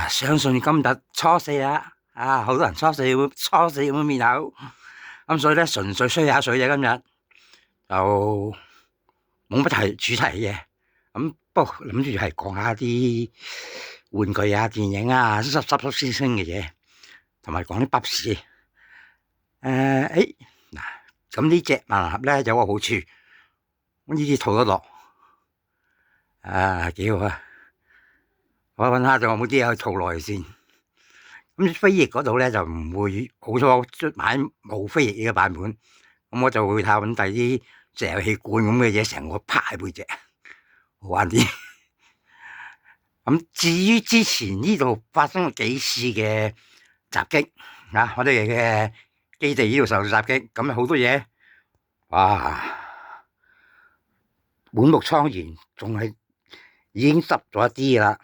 相信今日初四啦，好多人初四會面口，咁所以咧純粹吹下水啫。今日就冇乜主題嘅，咁不過諗住係講下啲玩具啊、電影啊、濕星星嘅嘢，同埋講啲筆事。咁呢隻萬能盒咧有個好處，呢啲套得落，幾好啊！我揾下仲有冇啲嘢去套落去先。咁飛翼嗰度咧就唔會好彩買冇飛翼嘅版本，咁我就會睇下揾第啲石油氣罐咁嘅嘢，成個拍喺背脊，好玩啲。咁至於之前呢度發生過幾次嘅襲擊我哋嘅基地呢度受到襲擊，咁好多嘢，哇，滿目瘡痍，仲係已經執咗一啲啦。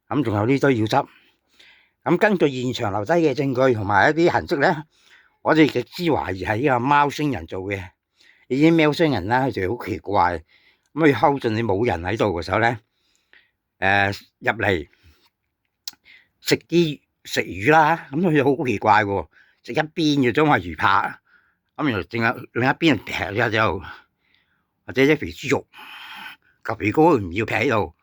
咁仲有呢堆要執。咁根據現場留低嘅證據同埋一啲痕跡咧，我哋極之懷疑係呢個貓星人做嘅。呢啲喵星人咧，佢哋好奇怪，咁佢睺盡你冇人喺度嘅時候咧，入嚟食魚啦，咁佢好奇怪喎，食一邊嘅將塊魚扒，咁然後淨係另一邊劈咗之後，或者一肥豬肉，嚿皮膏唔要劈喺度，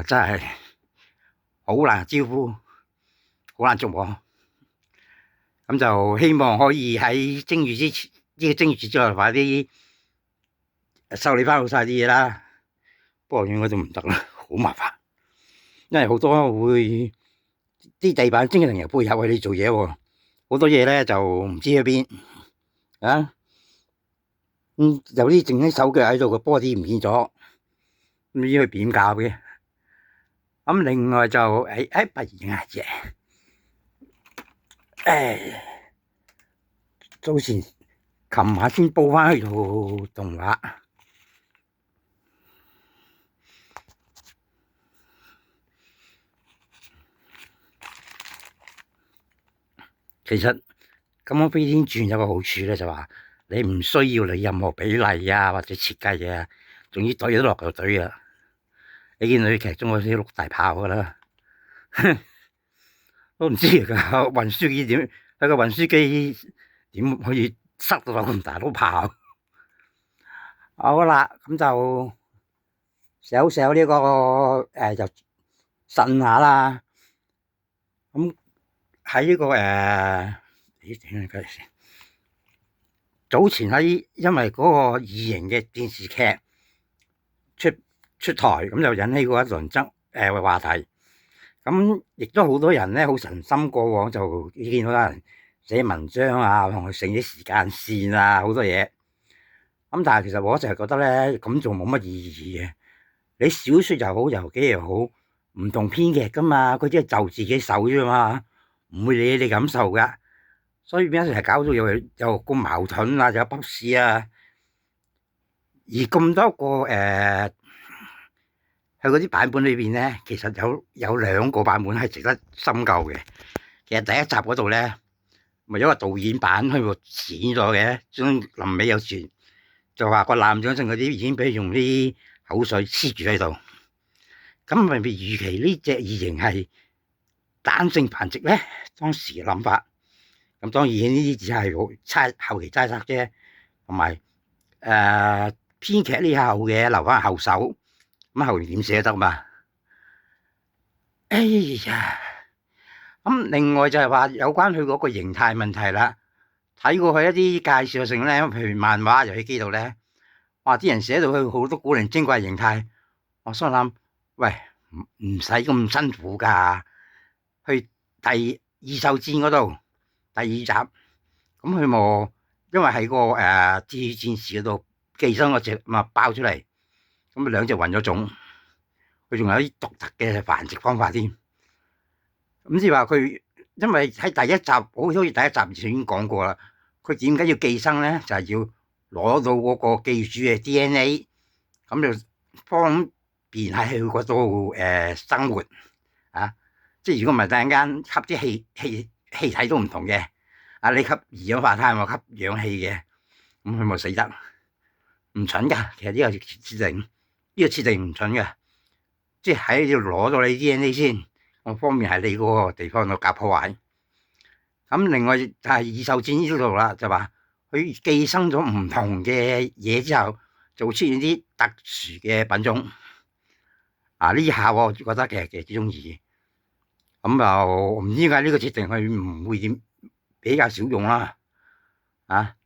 真係〜好難招呼，好難捉摸，咁就希望可以喺正月之前，呢個正月節之後快啲修理翻好晒啲嘢啦。不過應該都唔得啦，好麻煩，因為好多會啲地板精靈又配合佢哋做嘢喎，好多嘢咧就唔知去邊有啲剩啲手腳喺度嘅波啲唔見咗，唔知佢點搞嘅。咁另外就不如影下啫。早前琴晚先煲翻去套動畫，其實《金剛飛天傳》有個好處咧，就話你唔需要你任何比例或者設計嘢，總之懟得落就懟啊！你見佢劇中嗰啲碌大炮噶啦，都唔知個運輸機點，佢個運輸機點可以塞到咁大碌炮？好啦，咁就少呢個就呻下啦。咁喺呢個早前因為嗰個異形嘅電視劇出台，咁就引起過一輪話題。咁亦都好多人咧，好神心過往就見到有人寫文章同佢整啲時間線好多嘢。咁但係其實我就係覺得咧，咁做冇乜意義嘅。你小說又好，遊記又好，唔同編劇噶嘛，佢只係就自己手啫嘛，唔會理你感受噶。所以變咗成日搞到有個矛盾有不是而咁多個喺嗰啲版本裏邊咧，其實有兩個版本係值得深究嘅。其實第一集嗰度咧，咪有個導演版佢會剪咗嘅，將臨尾有傳就話個男長性嗰啲已經俾佢用啲口水黐住喺度。咁咪預期呢隻異形係單性繁殖咧？當時嘅諗法。咁當然呢啲只係後期猜測啫，同埋編劇呢後嘅留翻後手。咁後面點寫得嘛？咁另外就係話有關佢嗰個形態問題啦。睇過佢一啲介紹性咧，譬如漫畫遊戲機度咧，哇！啲人寫到佢好多古靈精怪形態，我心諗，喂，唔使咁辛苦噶。去第異獸戰嗰度第二集，咁佢冇因為喺個鐵血戰士嗰度寄生嗰隻爆出嚟。咁兩隻混咗種，佢仲有啲獨特嘅繁殖方法添。咁即係話佢，因為喺第一集，好似第一集已經講過啦。佢點解要寄生咧？就係要攞到嗰個寄主嘅 DNA，咁就方便喺佢嗰度生活即係如果唔係突然間吸啲氣體都唔同嘅，你吸二氧化碳，我吸氧氣嘅，咁佢咪死得唔蠢噶？其實呢個設定。呢個設定唔蠢嘅，即係喺呢度攞咗你 DNA 先，我方便喺你嗰個地方度搞破壞。咁另外就係二手箭呢度啦，就話佢寄生咗唔同嘅嘢之後，就會出現啲特殊嘅品種。呢下我覺得其實幾中意。咁就唔知點解呢個設定佢唔會點比較少用啦。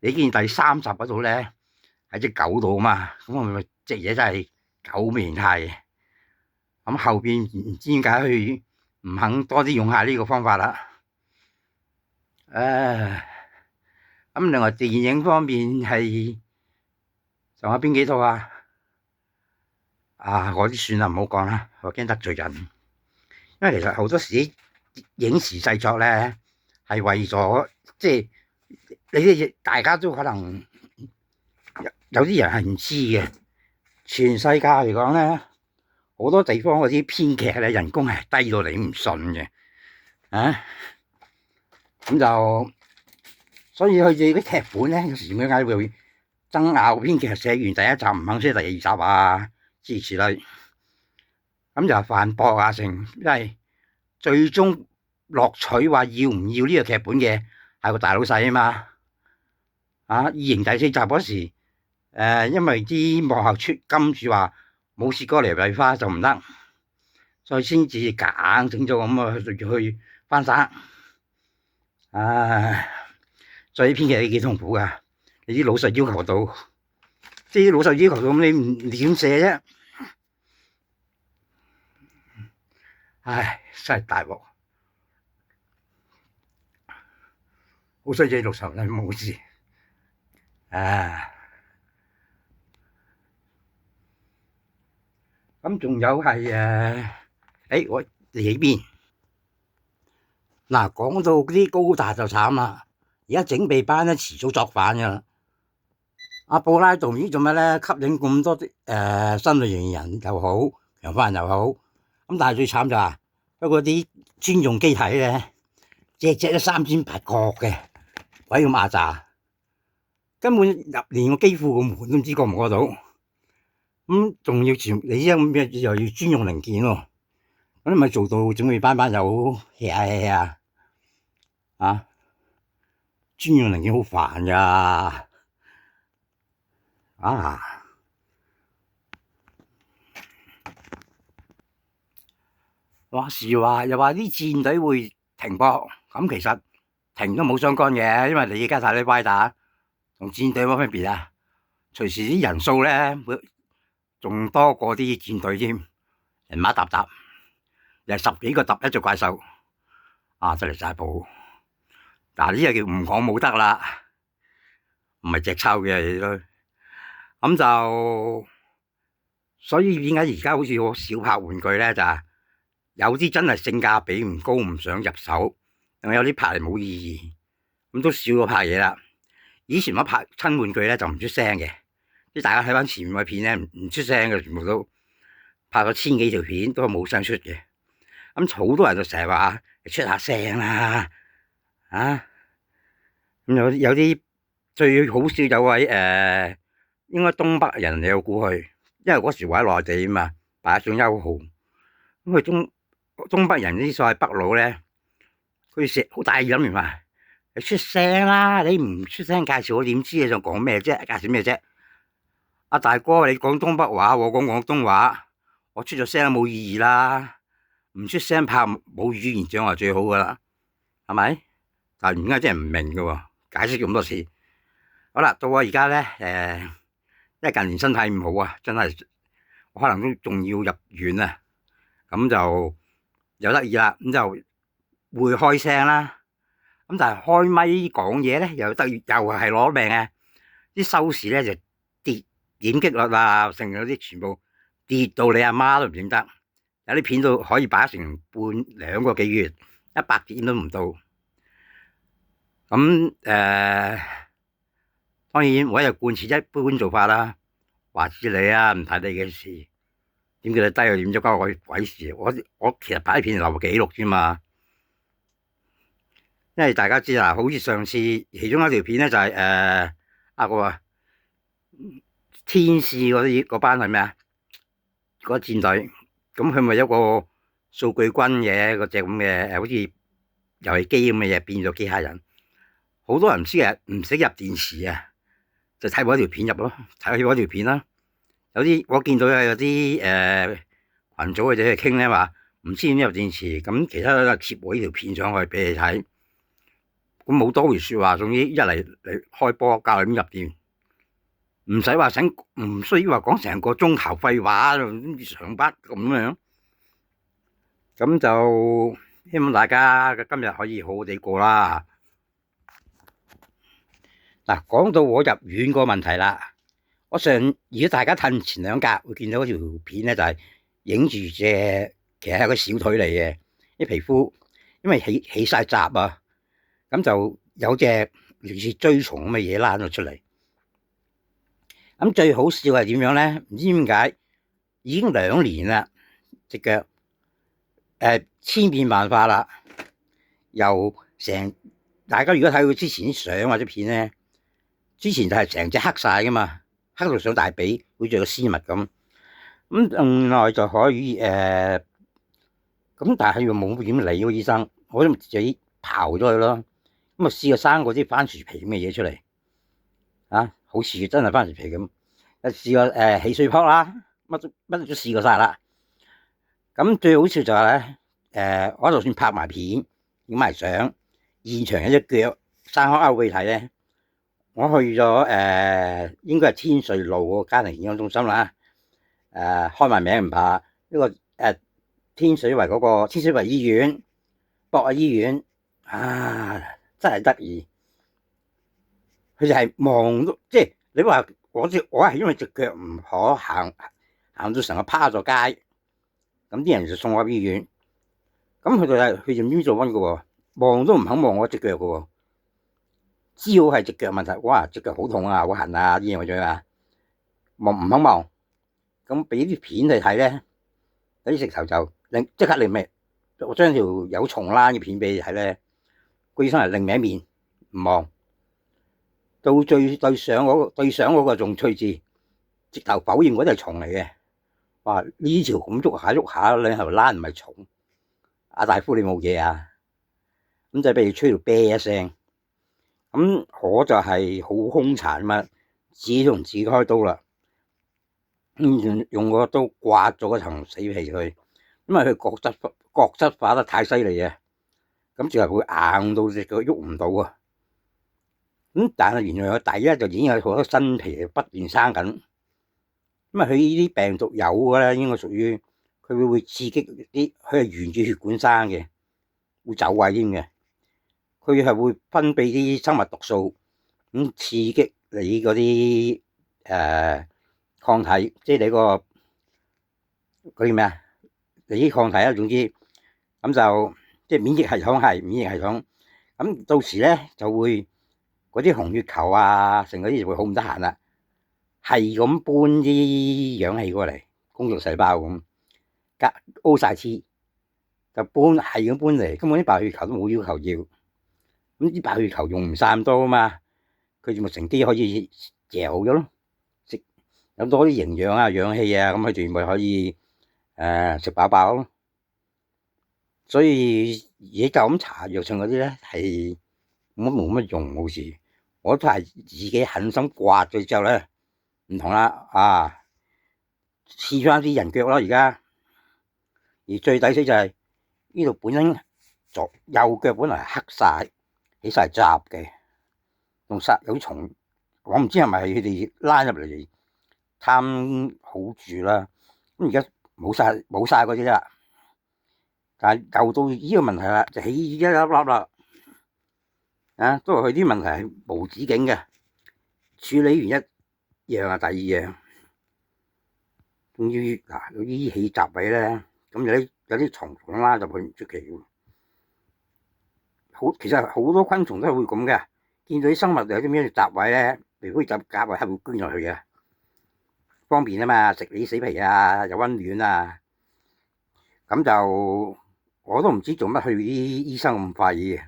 你見第3集嗰度咧喺隻狗度啊嘛，咁我咪隻嘢真係狗形態嘅。咁後邊唔知點解佢唔肯多啲用下呢個方法啦。咁另外電影方面係仲有邊幾套啊？嗰啲算啦，唔好講啦，我驚得罪人。因為其實好多時影視製作咧係為咗即係你啲大家都可能有啲人係唔知嘅。全世界嚟講咧，好多地方嗰啲編劇咧人工係低到你唔信嘅。咁就所以佢哋啲劇本咧，有時點解會爭拗？編劇寫完第1集唔肯寫第2集啊，諸如此類。咁就反駁啊成，因為最終落取話要唔要呢個劇本嘅係個大老細啊嘛。二型第4集嗰時，因為啲幕後出金主話冇試過嚟麗花就唔得，所以先至夾硬整咗咁啊去翻生。所以編劇你幾痛苦噶，你啲老細要求到，即係啲老細要求到，咁你唔點寫啫？真係大鑊，好衰仔60你冇事。咁仲有係我哋呢邊嗱，講到啲高達就慘啦，而家整備班咧遲早作反噶啦。阿布拉道唔知做咩咧，吸引咁多啲新類型人又好，強化人又好，咁但係最慘就係不過啲專用機體咧，隻隻都3尖8角嘅，鬼咁壓榨，根本連個機庫個門都唔知過唔過到。咁仲要全你依家咁嘅又要專用零件喎，咁你咪做到整備班又 hea 專用零件好煩噶。話時話又話啲戰隊會停播，咁其實停都冇相干嘅，因為你而家睇啲歪打同戰隊冇分別啊。隨時啲人數咧會仲多過啲戰隊添，人馬沓沓，又10幾個揼一隻怪獸，真係晒譜。嗱呢個叫唔講冇得啦，唔係隻抽嘅都。咁就所以點解而家好似我少拍玩具咧？就係有啲真係性價比唔高，唔想入手，有啲拍嚟冇意義，咁都少咗拍嘢啦。以前我拍親玩具咧就唔出聲嘅，即係大家睇翻前面嘅片咧唔出聲嘅，全部都拍咗1000幾條片都係冇聲出嘅。咁好多人就成日話出下聲啦，咁有啲最好笑有位應該東北人嚟，我估佢，因為嗰時我喺內地啊嘛，擺上優號，咁佢東北人啲所謂北佬咧，佢食好大意諗完話，你出聲啦，你唔出聲介紹我點知你想講咩啫？介紹咩啫？阿大哥你講東北話，我講廣東話，我出咗聲都冇意義啦，唔出聲拍冇語言障礙最好噶啦，係咪？但係而家真係唔明噶喎，解釋咁多次。好啦，到我而家咧，因為近年身體唔好啊，真係我可能都仲要入院啊，咁就有得意啦，咁就會開聲啦，咁但係開咪講嘢咧又得意，又係攞命啊！啲收視咧就跌，點擊率啊，成嗰啲全部跌到你阿媽都唔認得，有啲片都可以擺成2個幾月，100點都唔到。咁當然我又貫徹一般做法啦，話知你啊，唔睇你嘅事，點叫你低又點咗關我鬼事？我其實擺片留個記錄啫嘛，因為大家知啦，好似上次其中一條片咧就係個天使嗰班係咩啊？嗰戰隊咁佢咪有個數據軍嘅嗰隻咁嘅好似遊戲機咁嘅嘢變咗機械人。好多人唔識入電池啊，就睇我一條片入咯，睇我一條片啦。有啲我見到有啲群組嘅仔去傾咧話唔知點入電池，咁其他都貼我呢條片上去俾你睇。咁冇多餘說話，總之一嚟開波教你點入電，唔使話唔需要話講成個鐘頭廢話，上班咁樣。咁就希望大家今日可以好好地過啦。嗱，講到我入院個問題啦，如果大家褪前兩格會見到嗰條片咧，就係影住其實係個小腿嚟嘅啲皮膚，因為起晒閘啊，咁就有隻類似蛆蟲咁嘅嘢躝咗出嚟。咁最好笑係點樣咧？唔知點解已經2年啦，隻腳千變萬化啦，大家如果睇佢之前啲相或者片咧，之前就係成隻黑晒噶嘛，黑到上大髀，好似個絲襪咁。咁另外就可以咁但係又冇點理個醫生，我都自己刨咗佢咯。咁啊試過生嗰啲番薯皮咁嘅嘢出嚟，啊，好似真係番薯皮咁。試過起水泡啦，乜都試過晒啦。咁最好笑就係咧，我就算拍埋片、影埋相，現場有隻腳生開勾俾你睇咧。我去咗應該係天瑞路個家庭健康中心啦。開埋名唔怕，呢個天水圍嗰個天水圍醫院、博愛醫院啊，真係得意。佢就係望到，即係你話我係因為隻腳唔可行到成個趴咗街，咁啲人就送我入醫院。咁佢就唔知做乜嘅喎，望都唔肯望我隻腳嘅喎，知道係隻腳問題。哇，隻腳好痛啊，好痕啊，啲嘢或者啊，望唔肯望。咁俾啲片嚟睇咧，有啲直頭就即刻另咩？我將條有蟲躝嘅片俾你睇咧，個醫生係另一面唔望，到對上嗰個仲趣致，直頭否認嗰啲係蟲嚟嘅。哇！呢條咁喐下喐下，你係咪躝唔係蟲？阿大夫你冇嘢啊？咁就俾你吹到啤一聲。咁我就係好兇殘嘛，自己同自己開刀啦。用個刀刮咗嗰層死皮佢，因為佢角質化得太犀利啊，咁就係會硬到隻腳喐唔到啊。咁但係原來佢第一就已經有好多新皮不斷生緊，因為佢呢啲病毒有嘅咧，應該屬於佢會刺激啲，佢係沿住血管生嘅，會走位添嘅。佢係會分泌啲生物毒素，咁刺激你嗰啲抗體，即係你個嗰啲咩啊？你啲抗體啊，總之咁就即係免疫系統。咁到時咧就會嗰啲紅血球啊，成嗰啲就會好唔得閒啦，係咁搬啲氧氣過嚟，工作細胞咁，O 晒黐就係咁搬嚟，根本啲白血球都冇要求要，咁啲白血球用唔晒咁多啊嘛，佢就咪乘機可以嚼咗咯。有多啲營養啊、氧氣啊，咁佢哋咪可以食飽飽咯。所以而家就咁搽藥性嗰啲咧係冇乜用，好似我都係自己狠心刮咗之後咧，唔同啦啊，試翻啲人腳咯而家。而最抵死就係呢度本身右腳本來係黑晒、起晒閘嘅，仲有啲蟲，我唔知係咪佢哋拉入嚟貪好住啦。咁而家冇晒嗰啲啦，但係舊到呢個問題啦，就起一粒粒啦。都係佢啲問題係無止境嘅，處理完一樣啊，第二樣，終於嗱有啲起閘位咧，咁有啲蟲拉入去唔出奇喎。其實好多昆蟲都係會咁嘅，見到啲生物有啲咩閘位咧，譬如啲閘位係會捐入去嘅。方便啊嘛，食你啲死皮啊，又溫暖啊，咁就我都唔知做乜去啲醫生咁廢嘅。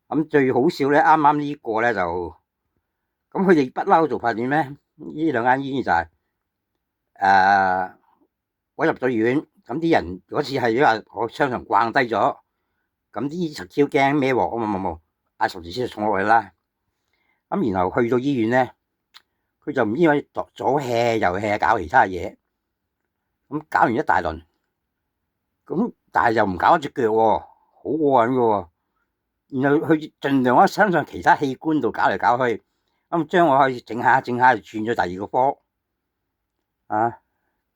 咁最好笑咧，啱啱呢個咧就咁佢哋不嬲做法點咧？呢兩間醫院就係我入咗院咁啲人嗰次係因為我商場逛低咗，咁啲實超驚孭鑊啊嘛，冇嗌十字車就送落去啦。咁然後去到醫院咧，佢就唔知點解左 hea 右 hea 搞其他嘢，咁搞完一大輪，咁但係又唔搞一隻腳喎，好過癮嘅喎。然後佢盡量喺身上其他器官度搞嚟搞去，咁將我可以整下就轉咗第二個科啊，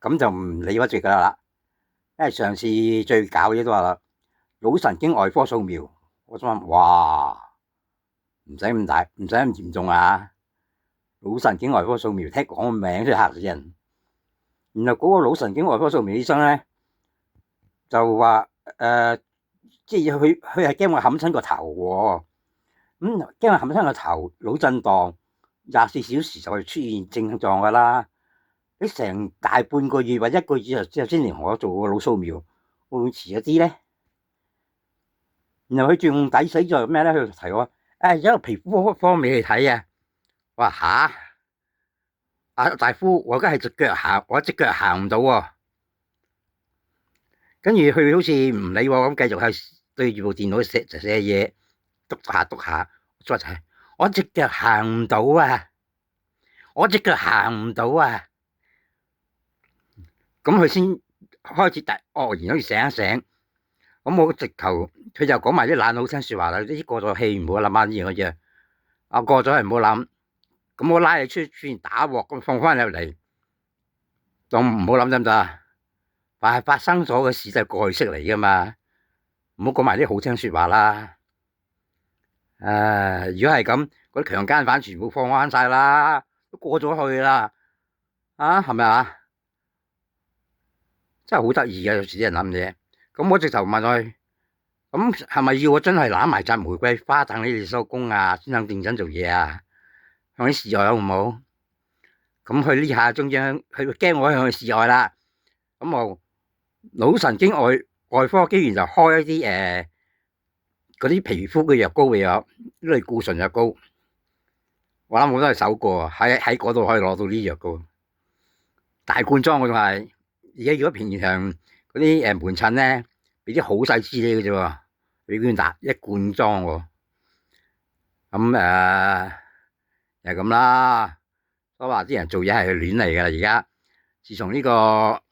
咁就唔理嗰隻噶啦。因為上次最搞嘢都話啦，腦神經外科掃描，我心諗哇，唔使咁大，唔使咁嚴重啊！腦神經外科掃描，聽講個名都嚇死人。然後嗰個腦神經外科掃描醫生咧就話即係佢係驚我冚親個頭喎，咁驚我冚親個頭，腦震盪24小時就會出現症狀噶啦。你成大半個月或一個月之後先嚟同我做個腦掃描，會唔會遲一啲咧？然後佢仲抵死咗咩咧？佢提我有一個皮膚科未去睇啊！我話吓，阿大夫，我而家係隻腳行，我隻腳行唔到喎。跟住佢好似唔理我咁，繼續係對住部電腦寫嘢，篤下篤下，再睇我隻腳行唔到啊！我隻腳行唔到啊！咁佢先開始然後醒一醒。咁我直頭佢就講埋啲懶好聽説話啦，啲過咗氣唔好諗下呢樣嘅啫。過咗係唔好諗。咁我拉你出去打鑊咁放翻入嚟，當唔好諗得唔得啊？但係發生咗嘅事就係過去式嚟噶嘛，唔好講埋啲好聽説話啦。如果係咁，嗰啲強姦犯全部放翻晒啦，都過咗去啦。係咪啊？真係好得意嘅，有時啲人諗嘢。咁我直頭問佢，咁係咪要我真係攬埋紮玫瑰花等你哋收工啊，先肯認真做嘢啊？向佢示愛好唔好？咁佢呢下中央，佢驚我向佢示愛啦。咁我腦神經外科竟然就開一啲嗰啲皮膚嘅藥膏俾我，呢類固醇藥膏。我諗我都係首個喺嗰度可以攞到呢藥膏，大罐裝我仲係。而家如果平常嗰啲門診咧，俾啲好細支你嘅啫喎，俾佢打一罐裝喎。咁就係咁啦。都話啲人做嘢係亂嚟噶啦。而家自從呢個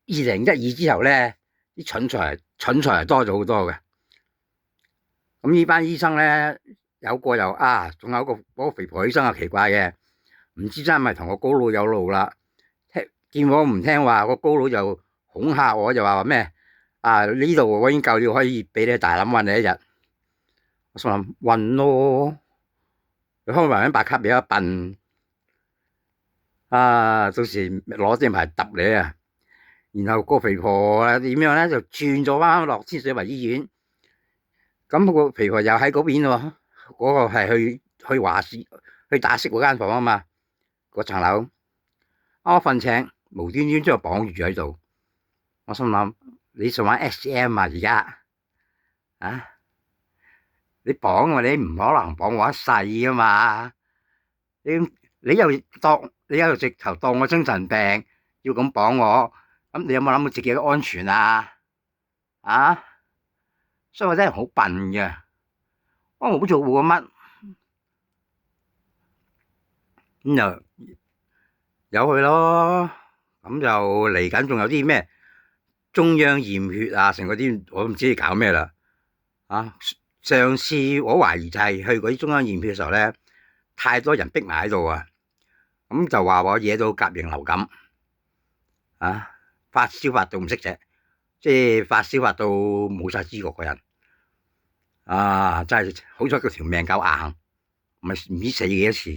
2012之後咧，啲蠢材係多咗好多嘅。咁呢班醫生咧，有個又仲有嗰個肥婆醫生係奇怪嘅，唔知真係咪同個高佬有路啦？見我唔聽話，個高佬就恐嚇我，就話咩呢度我已經夠料，可以俾你大欖運你一日。我心諗運咯，你開埋張白卡俾我笨到時攞正牌揼你啊！然後個肥婆點樣咧，就轉咗翻落天水圍醫院。咁個肥婆又喺嗰邊喎，嗰個係去華視去打色嗰間房啊嘛，嗰層樓。我瞓醒，無端端將我綁住喺度。我心諗你想玩 SM 啊？而家你綁我，你唔可能綁我一世噶嘛？你又直頭當我精神病，要咁綁我，咁你有冇諗到自己嘅安全啊？所以我真係好笨嘅，我冇做過乜，咁就由佢咯。咁就嚟緊，仲有啲咩中央驗血成嗰啲，我都唔知你搞咩啦。上次我懷疑就係去嗰啲中央驗血嘅時候咧，太多人逼埋喺度啊，咁就話我惹到甲型流感發燒發到唔識隻，即係發燒發到冇晒知覺個人真係好彩佢條命夠硬，唔知死幾多次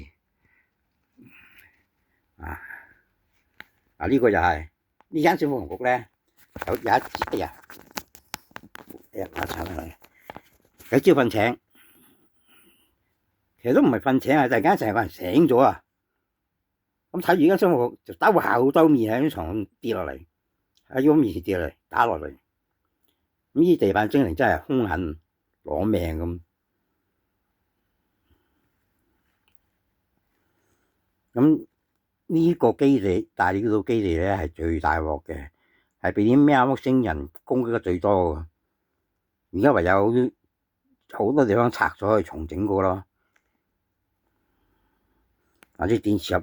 呢個又係呢間消防局咧，有一支有朝瞓醒，其實都唔係瞓醒，突然間成個人醒咗啊！咁睇住間消防局就兜口兜面喺張床跌落嚟，喺我面前跌落嚟打落嚟。咁呢地板精靈真係兇狠攞命咁。咁呢個基地，大呢個基地咧係最大鑊嘅，係俾啲喵星人攻擊得最多嘅。而家唯有好多地方拆咗去重整過咯。嗱，啲電磁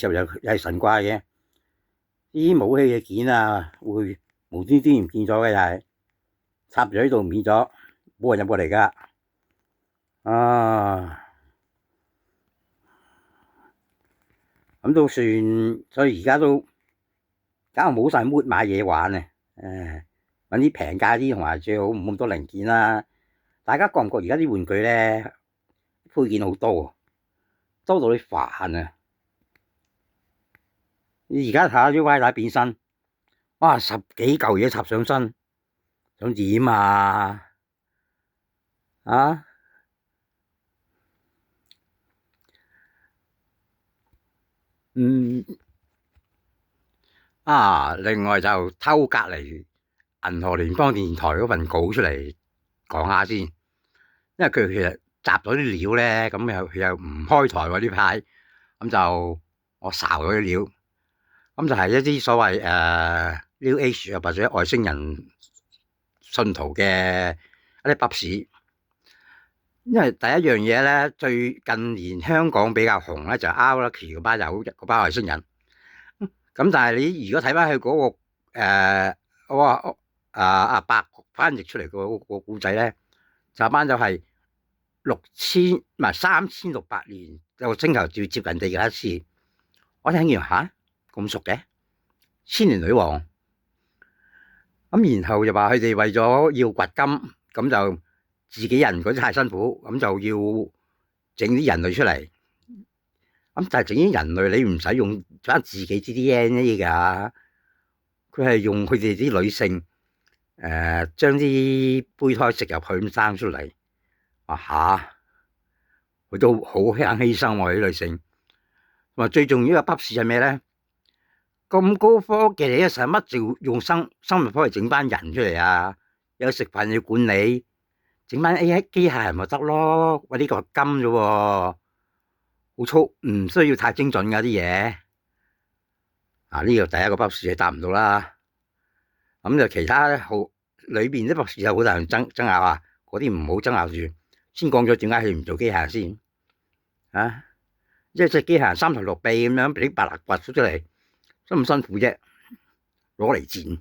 俠又係神怪嘅，啲武器嘅件啊會無端端唔見咗嘅，又係插咗喺度唔見咗，冇人入過嚟噶。咁都算，所以而家都搞到冇晒 mood 買嘢玩啊！揾啲平價啲同埋最好唔咁多零件啦。大家覺唔覺而家啲玩具咧配件好多，多到你煩啊！你而家睇下啲歪打變身，哇，10幾嚿嘢插上身，想點啊？另外就偷隔離銀河聯邦電台嗰份稿出嚟講下先，因為佢其實集咗啲料咧，咁佢又唔開台喎呢排，咁就我查咗啲料，咁就係一啲所謂New Age 或者外星人信徒嘅一啲筆史。因為第一樣嘢咧，最近年香港比較紅咧就係 R-Lucky 嗰班外星人。咁但係你如果睇翻佢嗰個阿伯翻譯出嚟個故仔咧，就班就係3600年有個星球最接近地球一次。我聽完咁熟嘅千年女王，咁然後就話佢哋為咗要掘金，咁就自己人嗰啲太辛苦，咁就要整啲人類出嚟。咁但係整啲人類，你唔使用翻自己啲 DNA 噶，佢係用佢哋啲女性將啲胚胎植入去咁生出嚟。佢都好肯犧牲喎啲女性。同埋最重要嘅筆事係咩咧？咁高科技，你使乜就用生物科技整班人出嚟啊？有食飯要管理，整班 AI 機械人咪得咯？喂，呢個係金啫喎，好粗，唔需要太精準噶啲嘢。呢個第一個筆事你答唔到啦。咁就其他裏邊啲筆事有好多人爭拗啊，嗰啲唔好爭拗住，先講咗點解佢唔做機械人先。即係隻機械人3頭6臂咁樣，俾啲白蠟掘出嚟，辛唔辛苦啫？攞嚟戰。